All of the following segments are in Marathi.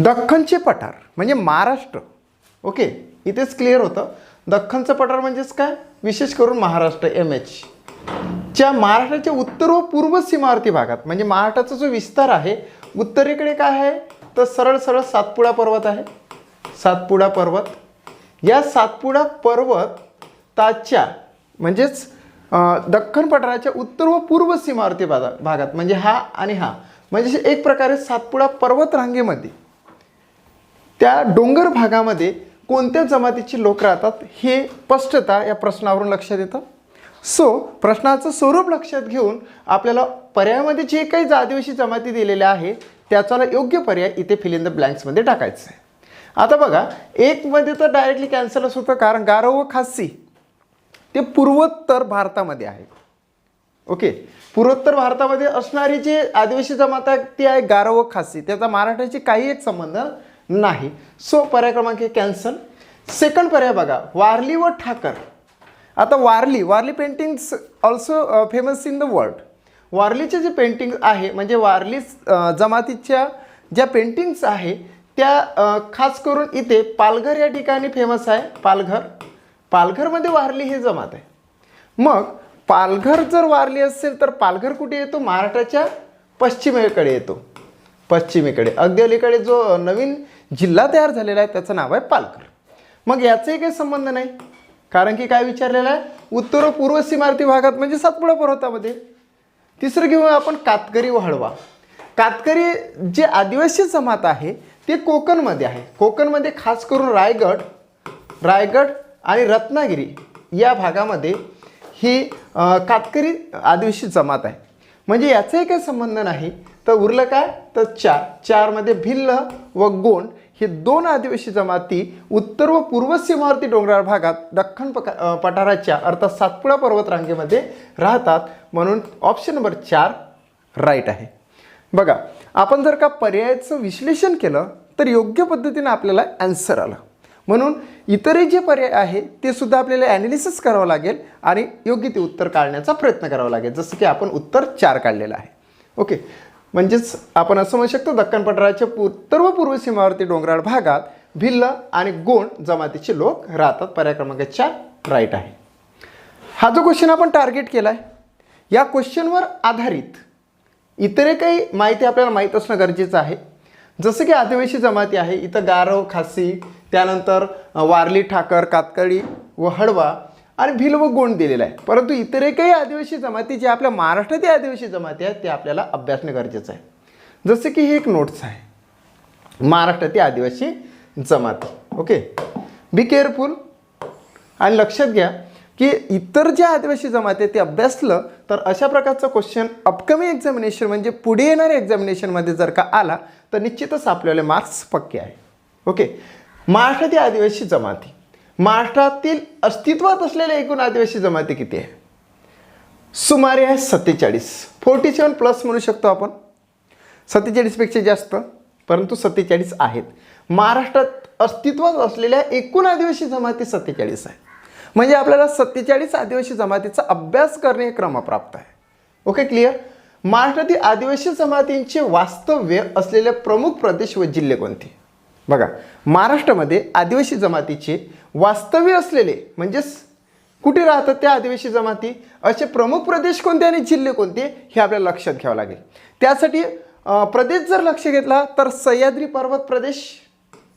दख्खनचे पठार म्हणजे महाराष्ट्र. ओके, इथेच क्लिअर होतं. दख्खनचं पठार म्हणजेच काय, विशेष करून महाराष्ट्र MH च्या महाराष्ट्राच्या उत्तर व पूर्व सीमावर्ती भागात, म्हणजे महाराष्ट्राचा जो विस्तार आहे उत्तरेकडे काय आहे तर सरळ सरळ सातपुडा पर्वत आहे. सातपुडा पर्वत, या सातपुडा पर्वताच्या म्हणजेच दख्खन पठाराच्या उत्तर व पूर्व सीमावर्ती भागात म्हणजे हा आणि हा म्हणजे एक प्रकारे सातपुडा पर्वत रांगेमध्ये त्या डोंगर भागामध्ये कोणत्या जमातीची लोक राहतात हे स्पष्टता या प्रश्नावरून लक्षात येतं. सो प्रश्नाचं स्वरूप लक्षात घेऊन आपल्याला पर्यायामध्ये जे काही आदिवासी जमाती दिलेल्या आहे त्याचा योग्य पर्याय इथे फिल इन द ब्लँक्समध्ये टाकायचं आहे. आता बघा, एकमध्ये तर डायरेक्टली कॅन्सलच होतं कारण गारो व खासी ते पूर्वोत्तर भारतामध्ये आहे. ओके, पूर्वोत्तर भारतामध्ये असणारी जे आदिवासी जमात आहे ती आहे गारो व खासी, त्याचा महाराष्ट्राशी काही एक संबंध नाही. सो पर्याय क्रमांक कॅन्सल. सेकंड पर्याय बघा, वारली व ठाकर. आता Warli paintings also famous in the world. वारलीचे जे पेंटिंग आहे म्हणजे वारली जमातीच्या ज्या पेंटिंग्स आहे त्या खास करून इथे पालघर या ठिकाणी फेमस आहे. पालघरमध्ये वारली ही जमात आहे. मग पालघर जर वारली असेल तर पालघर कुठे येतो, महाराष्ट्राच्या पश्चिमेकडे येतो. पश्चिमेकडे अगदी अलीकडे जो नवीन जिल्हा तयार झालेला आहे त्याचं नाव आहे पालघर. मग याचाही काही संबंध नाही कारण की काय विचारलेलं आहे, उत्तर व पूर्व सीमावर्ती भागात म्हणजे सातपुडा पर्वतामध्ये. तिसरं घेऊ आपण कातकरी व हळवा. कातकरी जे आदिवासी जमात आहे ते कोकणमध्ये आहे. कोकणमध्ये खास करून रायगड आणि रत्नागिरी या भागामध्ये ही कातकरी आदिवासी जमात आहे. म्हणजे याचाही काही संबंध नाही. तर उरलं काय तर चारमध्ये भिल्ल व गोंड हे दोन आदिवासी जमाती उत्तर व पूर्व सीमावर्ती डोंगराळ भागात दख्खन पठाराच्या अर्थात सातपुडा पर्वत रांगेमध्ये राहतात. म्हणून ऑप्शन नंबर 4 राईट आहे. बघा, आपण जर का पर्यायाचं विश्लेषण केलं तर योग्य पद्धतीने आपल्याला आन्सर आलं. म्हणून इतरही जे पर्याय आहे ते सुद्धा आपल्याला ॲनालिसिस करावं लागेल आणि योग्य ते उत्तर काढण्याचा प्रयत्न करावा लागेल, जसं की आपण उत्तर 4 काढलेलं आहे. ओके, म्हणजेच आपण असं म्हणू शकतो दख्खन पठाराच्या उत्तर व पूर्व सीमावर्ती डोंगराळ भागात भिल्ल आणि गोंड जमातीचे लोक राहतात. पर्याय क्रमांक 4 राईट आहे. हा जो क्वेश्चन आपण टार्गेट केला आहे या क्वेश्चनवर आधारित इतरही काही माहिती आपल्याला माहीत असणं गरजेचं आहे. जसं की आदिवासी जमाती आहे, इथं गारो खासी, त्यानंतर वारली ठाकर, कातकरी व हळवा आणि भिल व गोंड दिलेला आहे. परंतु इतरही काही आदिवासी जमाती जे आपल्या महाराष्ट्रातील आदिवासी जमाती आहेत ते आपल्याला अभ्यासणे गरजेचं आहे. जसे की ही एक नोट्स आहे, महाराष्ट्रातील आदिवासी जमाती. ओके, बी केअरफुल आणि लक्षात घ्या की इतर ज्या आदिवासी जमाती आहेत ते अभ्यासलं तर अशा प्रकारचा क्वेश्चन अपकमिंग एक्झामिनेशन म्हणजे पुढे येणाऱ्या एक्झामिनेशनमध्ये जर का आला तर निश्चितच आपल्याला मार्क्स पक्के आहे. ओके, महाराष्ट्रातील आदिवासी जमाती, महाराष्ट्रातील अस्तित्वात असलेल्या एकूण आदिवासी जमाती किती आहे? सुमारे आहे 47. 47 प्लस म्हणू शकतो आपण, 47पेक्षा जास्त परंतु 47 आहेत. महाराष्ट्रात अस्तित्वात असलेल्या एकूण आदिवासी जमाती 47 आहे. म्हणजे आपल्याला 47 आदिवासी जमातीचा अभ्यास करणे हे क्रमप्राप्त आहे. Okay, clear. महाराष्ट्रातील आदिवासी जमातींचे वास्तव्य असलेले प्रमुख प्रदेश व जिल्हे कोणते? बघा, महाराष्ट्रामध्ये आदिवासी जमातीचे वास्तव्य असलेले म्हणजेच कुठे राहतात त्या आदिवासी जमाती, असे प्रमुख प्रदेश कोणते आणि जिल्हे कोणते हे आपल्याला लक्षात घ्यावं लागेल. त्यासाठी प्रदेश जर लक्ष घेतला तर सह्याद्री पर्वत प्रदेश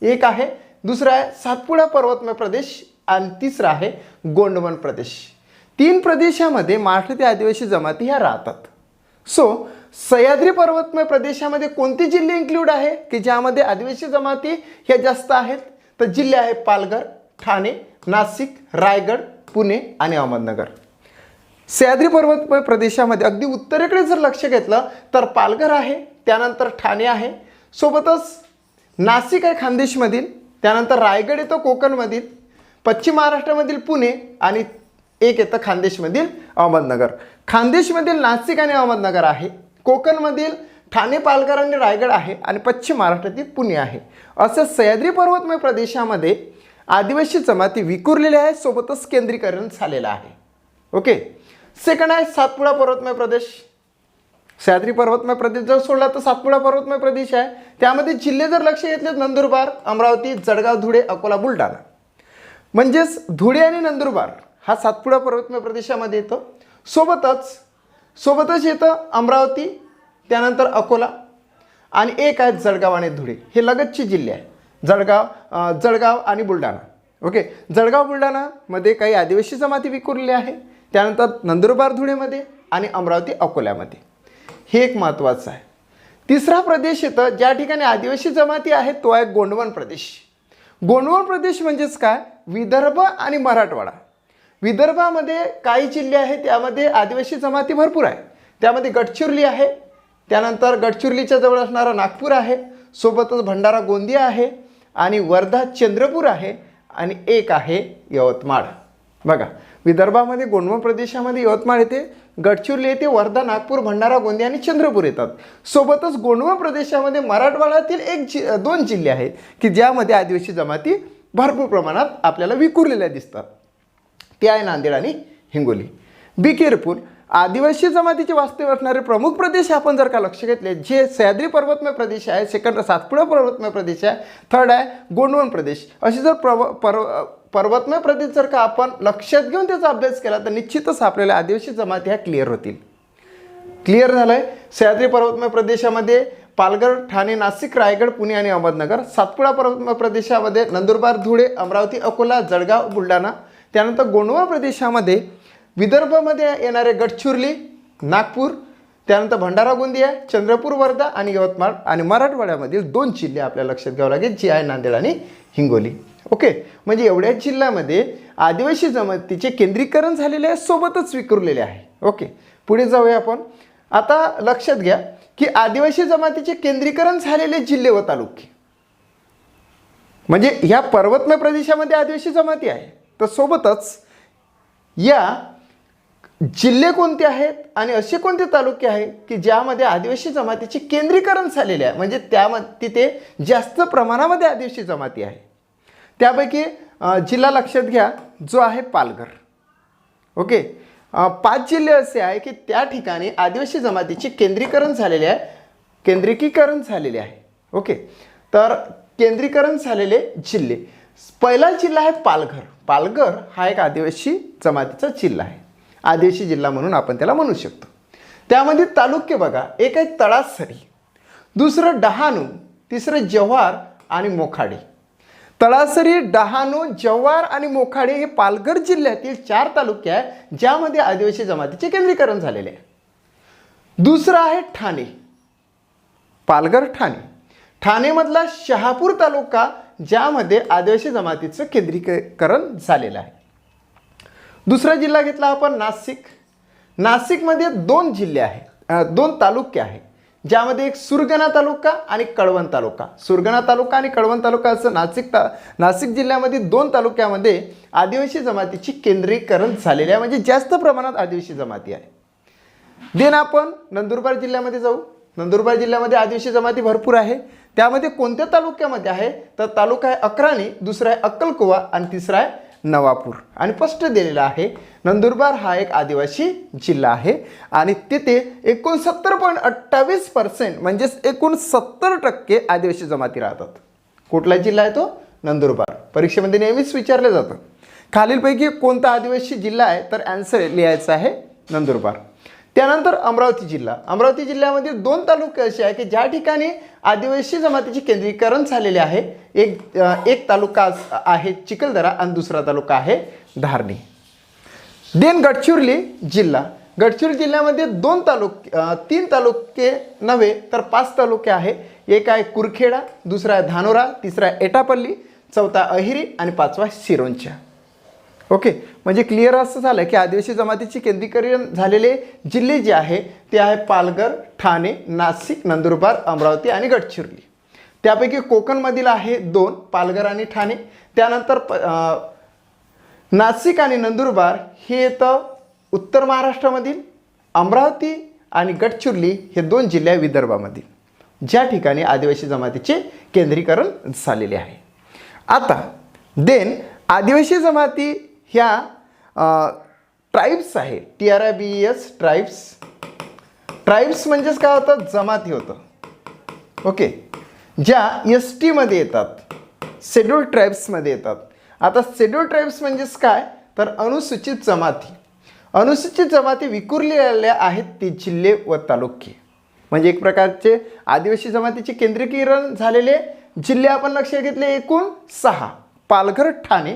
एक आहे, दुसरा आहे सातपुडा पर्वतमय प्रदेश आणि तिसरा आहे गोंडवन प्रदेश. 3 प्रदेशामध्ये महाराष्ट्रातील आदिवासी जमाती ह्या राहतात. सो सह्याद्री पर्वतमय प्रदेशामध्ये कोणते जिल्हे इन्क्लूड आहे की ज्यामध्ये आदिवासी जमाती ह्या जास्त आहेत? तर जिल्हे आहे पालघर, ठाणे, नाशिक, रायगड, पुणे आणि अहमदनगर. सह्याद्री पर्वतमय प्रदेशामध्ये अगदी उत्तरेकडे जर लक्ष घेतलं तर पालघर आहे, त्यानंतर ठाणे आहे, सोबतच नाशिक आहे खानदेशमधील, त्यानंतर रायगड येतो कोकणमधील, पश्चिम महाराष्ट्रामधील पुणे आणि एक येतं खानदेशमधील अहमदनगर. खानदेशमधील नाशिक आणि अहमदनगर आहे, कोकणमधील ठाणे, पालघर आणि रायगड आहे आणि पश्चिम महाराष्ट्रातील पुणे आहे. असं सह्याद्री पर्वतमय प्रदेशामध्ये आदिवासी जमाती विखुरलेल्या आहेत, सोबतच केंद्रीकरण झालेलं आहे. ओके, सेकंड आहे सातपुडा पर्वतमय प्रदेश. सह्याद्री पर्वतमय प्रदेश जर सोडला तर सातपुडा पर्वतमय प्रदेश आहे. त्यामध्ये जिल्हे जर लक्ष घेतले नंदुरबार, अमरावती, जळगाव, धुळे, अकोला, बुलढाणा. म्हणजेच धुळे आणि नंदुरबार हा सातपुडा पर्वतमय प्रदेशामध्ये येतो. सोबतच येतं अमरावती, त्यानंतर अकोला आणि एक आहे जळगाव आणि धुळे. हे लगतचे जिल्हे आहे. जळगाव आणि बुलढाणा. ओके, जळगाव बुलढाणामध्ये काही आदिवासी जमाती विखुरलेल्या आहे. त्यानंतर नंदुरबार धुळेमध्ये आणि अमरावती अकोल्यामध्ये. हे एक महत्त्वाचं आहे. तिसरा प्रदेश येतं ज्या ठिकाणी आदिवासी जमाती आहेत तो आहे गोंडवन प्रदेश. गोंडवन प्रदेश म्हणजेच काय, विदर्भ आणि मराठवाडा. विदर्भामध्ये काही जिल्हे आहेत त्यामध्ये आदिवासी जमाती भरपूर आहे. त्यामध्ये गडचिरोली आहे, त्यानंतर गडचिरोलीच्या जवळ असणारा नागपूर आहे, सोबतच भंडारा गोंदिया आहे आणि वर्धा चंद्रपूर आहे आणि एक आहे यवतमाळ. बघा, विदर्भामध्ये गोंडवन प्रदेशामध्ये यवतमाळ येते, गडचिरोली येते, वर्धा, नागपूर, भंडारा गोंदिया आणि चंद्रपूर येतात. सोबतच गोंडवन प्रदेशामध्ये मराठवाड्यातील दोन जिल्हे आहेत की ज्यामध्ये आदिवासी जमाती भरपूर प्रमाणात आपल्याला विखुरलेल्या दिसतात. ते आहे नांदेड आणि हिंगोली. Be careful. आदिवासी जमातीचे वास्तव्य असणारे प्रमुख प्रदेश आपण जर का लक्ष घेतले, जे सह्याद्री पर्वतमय प्रदेश आहे, सेकंड सातपुडा पर्वतमय प्रदेश आहे, थर्ड आहे गोंडवन प्रदेश. असे जर पर्वतमय प्रदेश जर का आपण लक्षात घेऊन त्याचा अभ्यास केला तर निश्चितच आपल्याला आदिवासी जमाती ह्या क्लिअर होतील. क्लिअर झालं आहे. सह्याद्री पर्वतमय प्रदेशामध्ये पालघर, ठाणे, नाशिक, रायगड, पुणे आणि अहमदनगर. सातपुडा पर्वतमय प्रदेशामध्ये नंदुरबार, धुळे, अमरावती, अकोला, जळगाव, बुलढाणा. त्यानंतर गोंडवन प्रदेशामध्ये विदर्भामध्ये येणारे गडचिरोली, नागपूर, त्यानंतर भंडारा गोंदिया, चंद्रपूर, वर्धा आणि यवतमाळ. आणि मराठवाड्यामधील दोन जिल्हे आपल्याला लक्षात घ्यावं लागेल, जे आहे नांदेड आणि हिंगोली. ओके, म्हणजे एवढ्याच जिल्ह्यामध्ये आदिवासी जमातीचे केंद्रीकरण झालेले आहे, सोबतच विखुरलेले आहे. ओके, पुढे जाऊया आपण. आता लक्षात घ्या की आदिवासी जमातीचे केंद्रीकरण झालेले जिल्हे व तालुके, म्हणजे ह्या पर्वतमय प्रदेशामध्ये आदिवासी जमाती आहे, तर सोबतच या जिल्हे कोणते आहेत आणि असे कोणते तालुके आहेत की ज्यामध्ये आदिवासी जमातीचे केंद्रीकरण झालेले आहे, म्हणजे तिथे जास्त प्रमाणामध्ये आदिवासी जमाती आहे. त्यापैकी जिल्हा लक्षात घ्या जो आहे पालघर. ओके, 5 जिल्हे असे आहे की त्या ठिकाणी आदिवासी जमातीचे केंद्रीकरण झालेले आहे. ओके, तर केंद्रीकरण झालेले जिल्हे. पहिला जिल्हा आहे पालघर. पालघर हा एक आदिवासी जमातीचा जिल्हा आहे. आदिवासी जिल्हा म्हणून आपण त्याला म्हणू शकतो. त्यामध्ये तालुके बघा, एक आहे तळासरी, दुसरं डहाणू, तिसरं जव्हार आणि मोखाडे. तळासरी, डहाणू, जव्हार आणि मोखाडे हे पालघर जिल्ह्यातील 4 तालुके आहेत ज्यामध्ये आदिवासी जमातीचे केंद्रीकरण झालेले आहे. दुसरं आहे ठाणे. पालघर, ठाणेमधला शहापूर तालुका ज्यामध्ये आदिवासी जमातीचं केंद्रीकरण झालेलं आहे. दुसरा जिल्हा घेतला आपण नाशिक. नाशिकमध्ये 2 जिल्हे आहेत, 2 तालुके आहेत ज्यामध्ये एक सुरगाणा तालुका आणि कळवण तालुका. सुरगाणा तालुका आणि कळवण तालुका असं नाशिक जिल्ह्यामध्ये 2 तालुक्यामध्ये आदिवासी जमातीची केंद्रीकरण झालेले आहे, म्हणजे जास्त प्रमाणात आदिवासी जमाती आहे. देन आपण नंदुरबार जिल्ह्यामध्ये जाऊ. नंदुरबार जिल्ह्यामध्ये आदिवासी जमाती भरपूर आहे. त्यामध्ये कोणत्या तालुक्यामध्ये आहे तर तालुका आहे अक्राणी, दुसरा आहे अक्कलकुवा आणि तिसरा आहे नवापूर. आणि स्पष्ट दिलेला आहे नंदुरबार हा एक आदिवासी जिल्हा आहे आणि तिथे 69.28% म्हणजेच 69% आदिवासी जमाती राहतात. कुठला जिल्हा आहे तो? नंदुरबार. परीक्षेमध्ये नेहमीच विचारलं जातं खालीलपैकी कोणता आदिवासी जिल्हा आहे, तर आन्सर लिहायचा आहे नंदुरबार. त्यानंतर अमरावती जिल्हा. अमरावती जिल्ह्यामध्ये 2 तालुके असे आहे की ज्या ठिकाणी आदिवासी जमातीचे केंद्रीकरण झालेले आहे. एक तालुका आहे चिखलदरा आणि दुसरा तालुका आहे धारणी. देन गडचिरोली जिल्हा. गडचिरोली जिल्ह्यामध्ये 3 तालुके नव्हे तर 5 तालुके आहे. एक आहे कुरखेडा, दुसरा आहे धानोरा, तिसरा आहे एटापल्ली, चौथा अहिरी आणि 5वा सिरोंचा. ओके, म्हणजे क्लिअर असं झालं की आदिवासी जमातीचे केंद्रीकरण झालेले जिल्हे जे आहे ते आहे पालघर, ठाणे, नाशिक, नंदुरबार, अमरावती आणि गडचिरोली. त्यापैकी कोकणमधील आहे 2, पालघर आणि ठाणे. त्यानंतर नाशिक आणि नंदुरबार हे येतं उत्तर महाराष्ट्रामधील. अमरावती आणि गडचिरोली हे 2 जिल्हे विदर्भामधील ज्या ठिकाणी आदिवासी जमातीचे केंद्रीकरण झालेले आहे. आता देन आदिवासी जमाती ह्या ट्राईब्स आहे, TRIBES ट्राईब्स. ट्राईब्स म्हणजेच काय होतं, जमाती होतं. ओके, ज्या एस टीमध्ये येतात, शेड्यूल्ड ट्राईब्समध्ये येतात. आता शेड्यूल्ड ट्राईब्स म्हणजेच काय, तर अनुसूचित जमाती. अनुसूचित जमाती विखुरलेल्या आहेत ते जिल्हे व तालुके. म्हणजे एक प्रकारचे आदिवासी जमातीचे केंद्रीकरण झालेले जिल्हे आपण लक्षात घेतले एकूण 6: पालघर, ठाणे,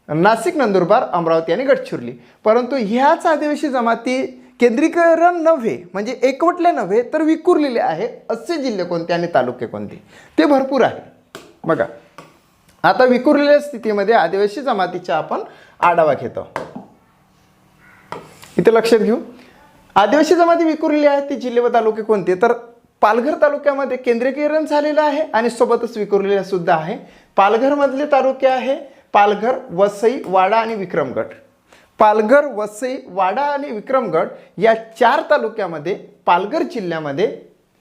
नाशिक, नंदुरबार, अमरावती आणि गडचिरोली. परंतु ह्याच आदिवासी जमाती केंद्रीकरण नव्हे, म्हणजे एकवटले नव्हे, तर विखुरलेले आहे असे जिल्हे कोणते आणि तालुके कोणते, ते भरपूर आहे. बघा, आता विखुरलेल्या स्थितीमध्ये आदिवासी जमातीचा आपण आढावा घेतो. इथे लक्षात घेऊ, आदिवासी जमाती विखुरलेली आहेत ते जिल्हे व तालुके कोणते, तर पालघर तालुक्यामध्ये केंद्रीकरण झालेलं आहे आणि सोबतच विखुरलेले सुद्धा आहे. पालघरमधले तालुके आहे पालघर, वसई, वाडा आणि विक्रमगड. पालघर, वसई, वाडा आणि विक्रमगड या 4 तालुक्यामध्ये पालघर जिल्ह्यामध्ये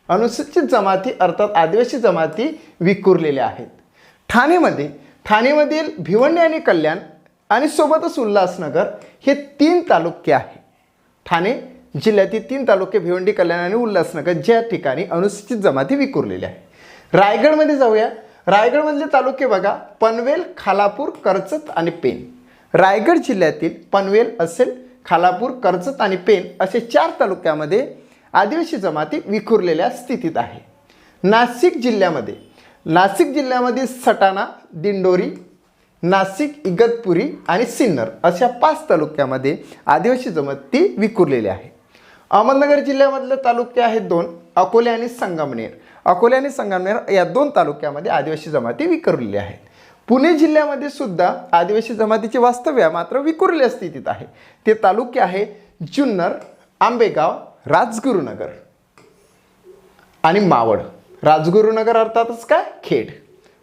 अनुसूचित जमाती अर्थात आदिवासी जमाती विखुरलेल्या आहेत. ठाणेमधील भिवंडी आणि कल्याण आणि सोबतच उल्हासनगर हे 3 तालुके आहेत. ठाणे जिल्ह्यातील 3 तालुके भिवंडी, कल्याण आणि उल्हासनगर ज्या ठिकाणी अनुसूचित जमाती विखुरलेल्या आहेत. रायगडमध्ये जाऊया. रायगडमधले तालुके बघा, पनवेल, खालापूर, कर्जत आणि पेन. रायगड जिल्ह्यातील पनवेल असेल, खालापूर, कर्जत आणि पेन असे 4 तालुक्यामध्ये आदिवासी जमाती विखुरलेल्या स्थितीत आहे. नाशिक जिल्ह्यामध्ये सटाणा, दिंडोरी, नाशिक, इगतपुरी आणि सिन्नर अशा 5 तालुक्यामध्ये आदिवासी जमाती विखुरलेल्या आहे. अहमदनगर जिल्ह्यामधले तालुके आहेत 2: अकोले आणि संगमनेर. अकोले आणि संगमनेर या 2 तालुक्यामध्ये आदिवासी जमाती विखुरलेल्या आहेत. पुणे जिल्ह्यामध्ये सुद्धा आदिवासी जमातीचे वास्तव्य मात्र विखुरलेल्या स्थितीत आहे. ते तालुके आहे जुन्नर, आंबेगाव, राजगुरुनगर आणि मावळ. राजगुरुनगर अर्थातच काय, खेड.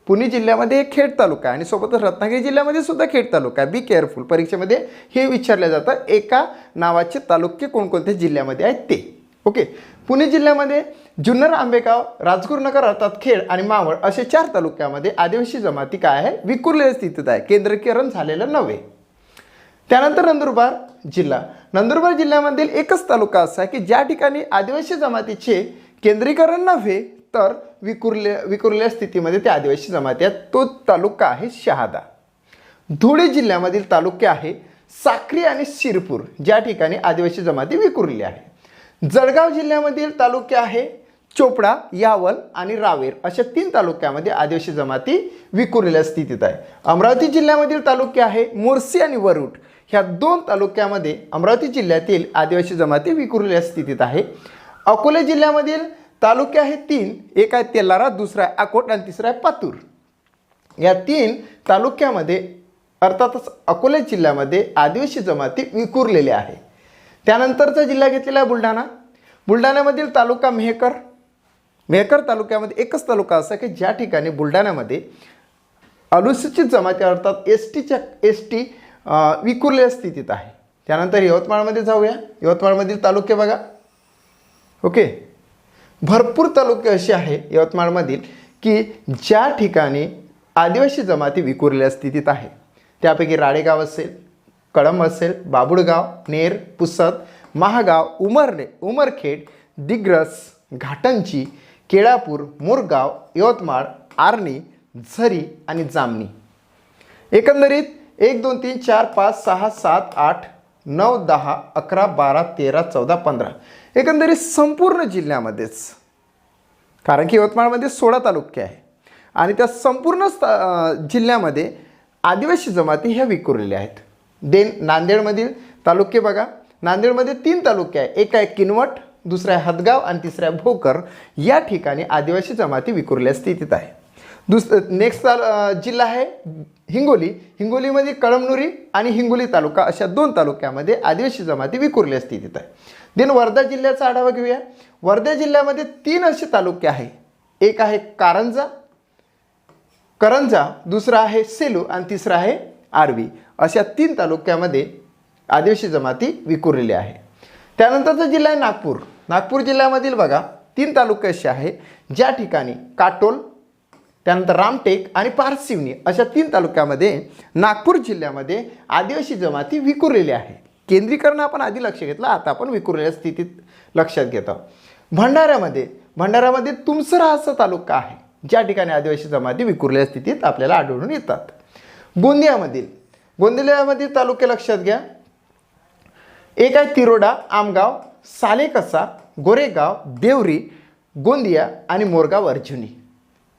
पुणे जिल्ह्यामध्ये एक खेड तालुका आहे आणि सोबतच रत्नागिरी जिल्ह्यामध्ये सुद्धा खेड तालुका आहे. बी केअरफुल, परीक्षेमध्ये हे विचारलं जातं एका नावाचे तालुके कोणकोणत्या जिल्ह्यामध्ये आहेत ते. ओके, पुणे जिल्ह्यामध्ये जुन्नर, आंबेगाव, राजगुरुनगर अर्थात खेड आणि मावळ असे 4 तालुक्यामध्ये आदिवासी जमाती काय आहे, विखुरलेल्या स्थितीत आहे, केंद्रीकरण झालेलं नव्हे. त्यानंतर नंदुरबार जिल्ह्यामधील एकच तालुका असा आहे की ज्या ठिकाणी आदिवासी जमातीचे केंद्रीकरण नव्हे तर विखुरलेल्या स्थितीमध्ये ते आदिवासी जमाती आहेत. तो तालुका आहे शहादा. धुळे जिल्ह्यामधील तालुके आहे साक्री आणि शिरपूर ज्या ठिकाणी आदिवासी जमाती विखुरलेल्या आहे. जळगाव जिल्ह्यामधील तालुके आहे चोपडा, यावल आणि रावेर अशा 3 तालुक्यामध्ये आदिवासी जमाती विखुरलेल्या स्थितीत आहे. अमरावती जिल्ह्यामधील तालुके आहे मोर्शी आणि वरुड. ह्या 2 तालुक्यामध्ये अमरावती जिल्ह्यातील आदिवासी जमाती विखुरलेल्या स्थितीत आहे. अकोले जिल्ह्यामधील तालुके आहेत 3: एक आहे तेलारा, दुसरा आहे अकोट आणि तिसरा आहे पातूर. या 3 तालुक्यामध्ये अर्थातच अकोले जिल्ह्यामध्ये आदिवासी जमाती विखुरलेल्या आहे. त्यानंतरचा जिल्हा घेतलेला आहे बुलढाणा. बुलढाण्यामधील तालुका मेहकर तालुक्यामध्ये एकच तालुका असा की ज्या ठिकाणी बुलढाण्यामध्ये अनुसूचित जमाती अर्थात एस टी विखुरलेल्या स्थितीत आहे. त्यानंतर यवतमाळमध्ये जाऊया. यवतमाळमधील तालुके बघा. ओके, भरपूर तालुके असे आहे यवतमाळमधील की ज्या ठिकाणी आदिवासी जमाती विखुरलेल्या स्थितीत आहे. त्यापैकी राळेगाव असेल, कळंब असेल, बाबुळगाव, नेर, पुसद, महागाव, उमरखेड, दिग्रस, घाटंजी, केळापूर, मोरगाव, यवतमाळ, आर्णी, झरी आणि जामणी. एकंदरीत 1 2 3 4 5 6 7 8 9 10 11 12 13 14 15 एकंदरीत संपूर्ण जिल्ह्यामध्येच, कारण की यवतमाळमध्ये 16 तालुके आहे आणि त्या संपूर्ण जिल्ह्यामध्ये आदिवासी जमाती ह्या विखुरलेल्या आहेत. नांदेडमधील तालुके बघा. नांदेडमध्ये 3 तालुके आहे. एक आहे किनवट, दुसरा आहे हदगाव आणि तिसरा आहे भोकर. या ठिकाणी आदिवासी जमाती विखुरलेल्या स्थितीत आहे. नेक्स्ट जिल्हा आहे हिंगोली. हिंगोलीमध्ये कळमनुरी आणि हिंगोली तालुका अशा 2 तालुक्यामध्ये आदिवासी जमाती विखुरलेल्या स्थितीत आहे. वर्धा जिल्ह्याचा आढावा घेऊया. वर्धा जिल्ह्यामध्ये 3 असे तालुके आहे. एक आहे करंजा, दुसरा आहे सेलू आणि तिसरा आहे आर्वी. अशा 3 तालुक्यामध्ये आदिवासी जमाती विखुरलेल्या आहे. त्यानंतरचा जिल्हा आहे नागपूर. नागपूर जिल्ह्यामधील बघा 3 तालुके असे आहे ज्या ठिकाणी काटोल, त्यानंतर रामटेक आणि पारसिवनी अशा 3 तालुक्यामध्ये नागपूर जिल्ह्यामध्ये आदिवासी जमाती विखुरलेल्या आहे. केंद्रीकरण आपण आधी लक्ष घेतलं, आता आपण विखुरलेल्या स्थितीत लक्षात घेतो. भंडाऱ्यामध्ये तुमसर हा असा तालुका आहे ज्या ठिकाणी आदिवासी जमाती विखुरलेल्या स्थितीत आपल्याला आढळून येतात. गोंदियामधील तालुके लक्षात घ्या. एक आहे तिरोडा, आमगाव, सालेकसा, गोरेगाव, देवरी, गोंदिया आणि मोरगाव अर्जुनी.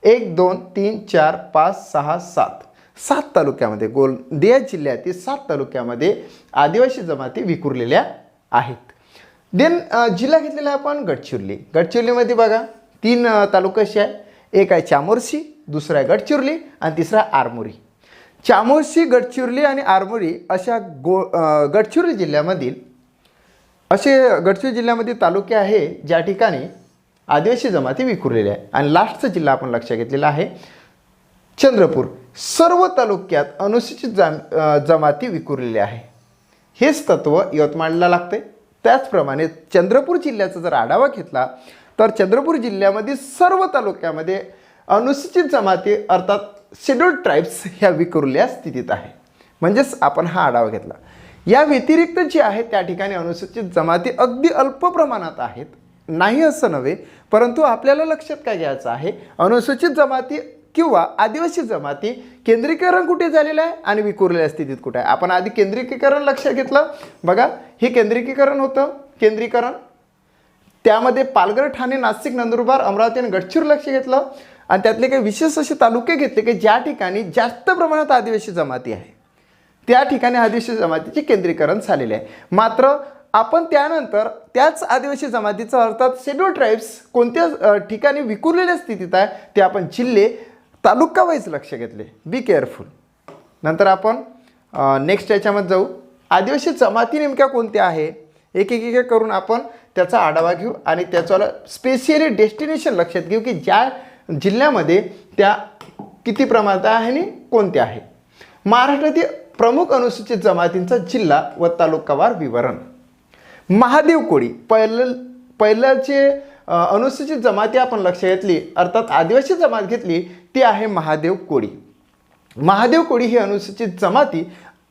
1 2 3 4 5 6 7 तालुक्यामध्ये, गोंदिया जिल्ह्यातील 7 तालुक्यामध्ये आदिवासी जमाती विखुरलेल्या आहेत. देन जिल्हा घेतलेला आहे आपण गडचिरोली. गडचिरोलीमध्ये बघा 3 तालुके असे आहे. एक आहे चामोर्शी, दुसरा आहे गडचिरोली आणि तिसरा आरमोरी. चामोर्शी, गडचिरोली आणि आरमोरी अशा गडचिरोली जिल्ह्यामध्ये तालुके आहे ज्या ठिकाणी आदिवासी जमाती विखुरलेल्या आहे. आणि लास्टचा जिल्हा आपण लक्षात घेतलेला आहे चंद्रपूर. सर्व तालुक्यात अनुसूचित जमाती विखुरलेल्या आहे. हेच तत्व यवतमाळला लागते. त्याचप्रमाणे चंद्रपूर जिल्ह्याचा जर आढावा घेतला तर चंद्रपूर जिल्ह्यामध्ये सर्व तालुक्यामध्ये अनुसूचित जमाती अर्थात शेड्यूल्ड ट्राईब्स ह्या विखुरलेल्या स्थितीत आहे. म्हणजेच आपण हा आढावा घेतला. या व्यतिरिक्त जे आहे त्या ठिकाणी अनुसूचित जमाती अगदी अल्प प्रमाणात आहेत, नाही असं नव्हे, परंतु आपल्याला लक्षात काय घ्यायचं आहे, अनुसूचित जमाती किंवा आदिवासी जमाती केंद्रीकरण कुठे झालेलं आहे आणि विखुरलेल्या स्थितीत कुठे आहे. आपण आधी केंद्रीकरण लक्षात घेतलं. बघा हे केंद्रीकरण होतं. त्यामध्ये पालघर, ठाणे, नाशिक, नंदुरबार, अमरावती आणि गडचिरोली लक्ष घेतलं आणि त्यातले काही विशेष असे तालुके घेतले की ज्या ठिकाणी जास्त प्रमाणात आदिवासी जमाती आहे, त्या ठिकाणी आदिवासी जमातीचे केंद्रीकरण झालेले आहे. मात्र आपण त्यानंतर त्याच आदिवासी जमातीचं अर्थात शेड्यूल्ड ट्राईब्स कोणत्या ठिकाणी विखुरलेल्या स्थितीत आहे ते आपण जिल्हे तालुका वाईज लक्ष घेतले. Be careful. नंतर आपण नेक्स्ट याच्यामध्ये जाऊ. आदिवासी जमाती नेमक्या कोणत्या आहे एक करून आपण त्याचा आढावा घेऊ आणि त्याचं स्पेशली डेस्टिनेशन लक्षात घेऊ की ज्या जिल्ह्यामध्ये त्या किती प्रमाणात आहे आणि कोणत्या आहे. महाराष्ट्रातील प्रमुख अनुसूचित जमातींचा जिल्हा व तालुकावार विवरण. महादेव कोळी पहिल्याचे अनुसूचित जमाती आपण लक्ष घेतली अर्थात आदिवासी जमात घेतली ती आहे महादेव कोळी. महादेव कोळी ही अनुसूचित जमाती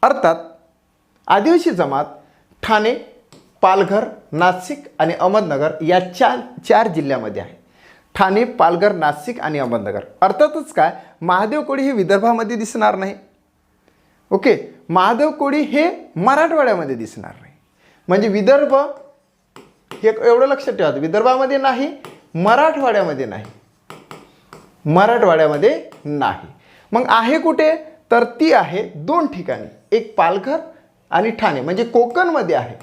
अर्थात आदिवासी जमात ठाणे, पालघर, नाशिक आणि अहमदनगर या चार जिल्ह्यामध्ये आहे. ठाणे, पालघर, नाशिक आणि अहमदनगर. अर्थातच काय महादेव कोळी हे विदर्भामध्ये दिसणार नाही. ओके, महादेव कोळी हे मराठवाड्यामध्ये दिसणार नाही. म्हणजे विदर्भ हे एवढं लक्षात ठेवा, विदर्भामध्ये नाही, मराठवाड्यामध्ये नाही. मग आहे कुठे तर ती आहे 2 ठिकाणी. एक पालघर आणि ठाणे म्हणजे कोकणमध्ये आहे,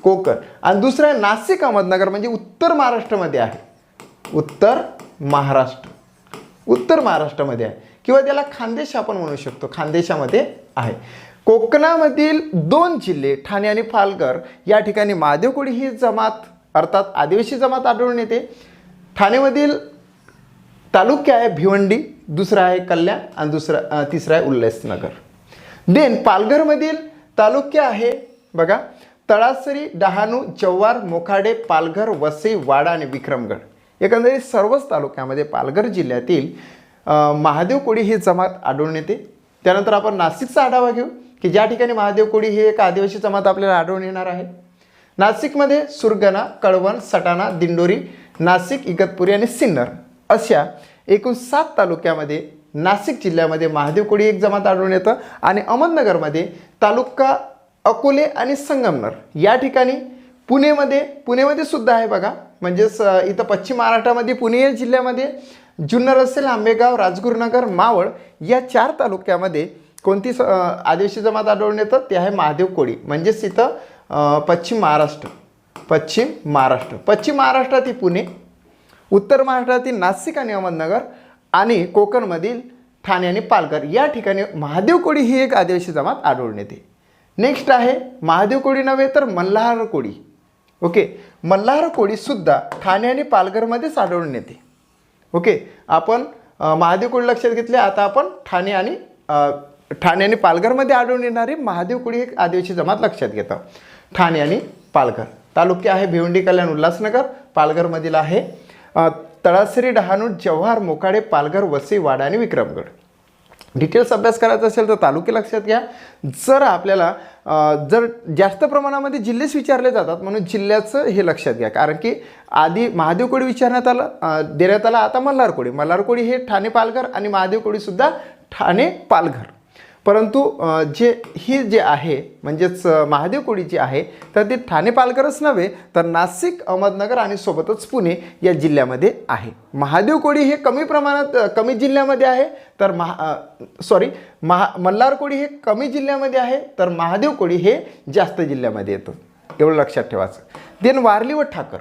कोकण. आणि दुसरं आहे नाशिक, अहमदनगर म्हणजे उत्तर महाराष्ट्रामध्ये आहे. उत्तर महाराष्ट्रामध्ये आहे किंवा त्याला खानदेश आपण म्हणू शकतो, खानदेशामध्ये आहे. कोकणामधील 2 जिल्हे ठाणे आणि पालघर या ठिकाणी महादेव कोळी ही जमात अर्थात आदिवासी जमात आढळून येते. ठाणेमधील तालुके आहे भिवंडी, दुसरा आहे कल्याण आणि तिसरा आहे उल्हासनगर. देन पालघरमधील तालुके आहे बघा तळासरी, डहाणू, जव्हार, मोखाडे, पालघर, वसई, वाडा आणि विक्रमगड. एकंदरीत सर्वच तालुक्यामध्ये पालघर जिल्ह्यातील महादेव कोळी ही जमात आढळून येते. त्यानंतर आपण नाशिकचा आढावा घेऊ की ज्या ठिकाणी महादेव कोळी ही एक आदिवासी जमात आपल्याला आढळून येणार आहे. नाशिकमध्ये सुरगाणा, कळवण, सटाणा, दिंडोरी, नाशिक, इगतपुरी आणि सिन्नर अशा एकूण 7 तालुक्यामध्ये नाशिक जिल्ह्यामध्ये महादेव कोळी एक जमात आढळून येतं. आणि अहमदनगरमध्ये तालुका अकोले आणि संगमनेर या ठिकाणी पुणेमध्ये सुद्धा आहे बघा. म्हणजेच इथं पश्चिम महाराष्ट्रामध्ये पुणे या जिल्ह्यामध्ये जुन्नर असेल, आंबेगाव, राजगुरुनगर, मावळ या 4 तालुक्यामध्ये कोणती आदिवासी जमात आढळून येतं ते आहे महादेव कोळी. म्हणजेच इथं पश्चिम महाराष्ट्रातील पुणे, उत्तर महाराष्ट्रातील नाशिक आणि अहमदनगर आणि कोकणमधील ठाणे आणि पालघर या ठिकाणी महादेव कोळी ही एक आदिवासी जमात आढळून येते. नेक्स्ट आहे महादेव कोळी नव्हे तर मल्हार कोळी. ओके, मल्हार कोळी सुद्धा ठाणे आणि पालघरमध्येच आढळून येते. ओके, आपण महादेव कोळी लक्षात घेतले. आता आपण ठाणे आणि पालघरमध्ये आढळून येणारी महादेव कोळी एक आदिवासी जमात लक्षात घेतो. ठाणे आणि पालघर तालुके आहे भिवंडी, कल्याण, उल्हासनगर. पालघरमधील आहे तळासरी, डहाणू, जव्हार, मोखाडे, पालघर, वसई, वाडा आणि विक्रमगड. डिटेल्स अभ्यास करायचा असेल तर तालुके लक्षात घ्या. जर आपल्याला जर जास्त प्रमाणामध्ये जिल्हेच विचारले जातात म्हणून जिल्ह्याचं हे लक्षात घ्या. कारण की आधी महादेव कोळी विचारण्यात आलं, देण्यात आला. आता मल्हार कोळी. मल्हार कोळी हे ठाणे पालघर आणि महादेव कोळीसुद्धा ठाणे पालघर. परंतु जे आहे म्हणजेच महादेव कोळी जे आहे तर ते ठाणे पालघरच नव्हे तर नाशिक, अहमदनगर आणि सोबतच पुणे या जिल्ह्यामध्ये आहे. महादेव कोळी हे कमी प्रमाणात कमी जिल्ह्यामध्ये आहे तर मल्हार कोळी हे कमी जिल्ह्यामध्ये आहे तर महादेव कोळी हे जास्त जिल्ह्यामध्ये येतं. एवढं लक्षात ठेवायचं. देन वारली व ठाकर.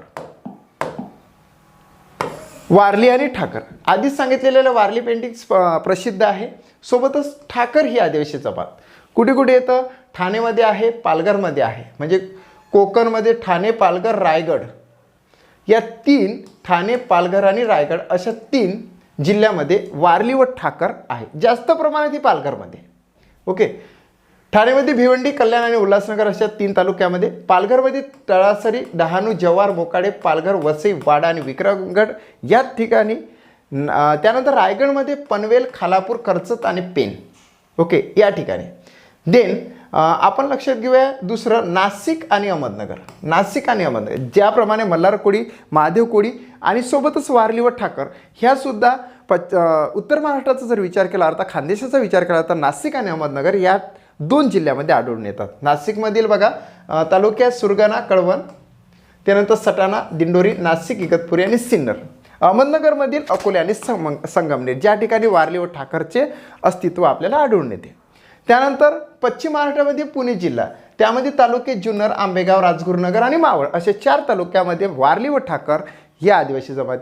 वारली आणि ठाकर आधीच सांगितलेलं वारली पेंटिंग्स प्रसिद्ध आहे. सोबतच ठाकर ही आदिवासी जमात कुठे कुठे येतं? ठाणेमध्ये आहे, पालघरमध्ये आहे. म्हणजे कोकणमध्ये ठाणे, पालघर, रायगड या 3 ठाणे, पालघर आणि रायगड अशा 3 जिल्ह्यामध्ये वारली व ठाकर आहे. जास्त प्रमाणात ही पालघरमध्ये. ओके. ठाणेमध्ये भिवंडी, कल्याण आणि उल्हासनगर अशा 3 तालुक्यामध्ये. पालघरमध्ये तळासरी, डहाणू, जव्हार, मोकाडे, पालघर, वसई, वाडा आणि विक्रमगड या ठिकाणी. त्यानंतर रायगडमध्ये पनवेल, खालापूर, कर्जत आणि पेन. ओके या ठिकाणी. देन आपण लक्षात घेऊया दुसरं नाशिक आणि अहमदनगर. नाशिक आणि अहमदनगर ज्याप्रमाणे मल्हार कोळी, महादेव कोळी आणि सोबतच वारली व ठाकर ह्यासुद्धा उत्तर महाराष्ट्राचा जर विचार केला अर्थात खानदेशाचा विचार केला तर नाशिक आणि अहमदनगर या 2 जिल्ह्यामध्ये आढळून येतात. नाशिकमधील बघा तालुक्यात सुरगाणा, कळवण, त्यानंतर सटाणा, दिंडोरी, नाशिक, इगतपुरी आणि सिन्नर. अहमदनगरमधील अकोले आणि संगमनेर ज्या ठिकाणी वारली व ठाकरचे अस्तित्व आपल्याला आढळून येते. त्यानंतर पश्चिम महाराष्ट्रामध्ये पुणे जिल्हा, त्यामध्ये तालुके जुन्नर, आंबेगाव, राजगुरुनगर आणि मावळ असे 4 तालुक्यामध्ये वारली व ठाकर या आदिवासी जमाती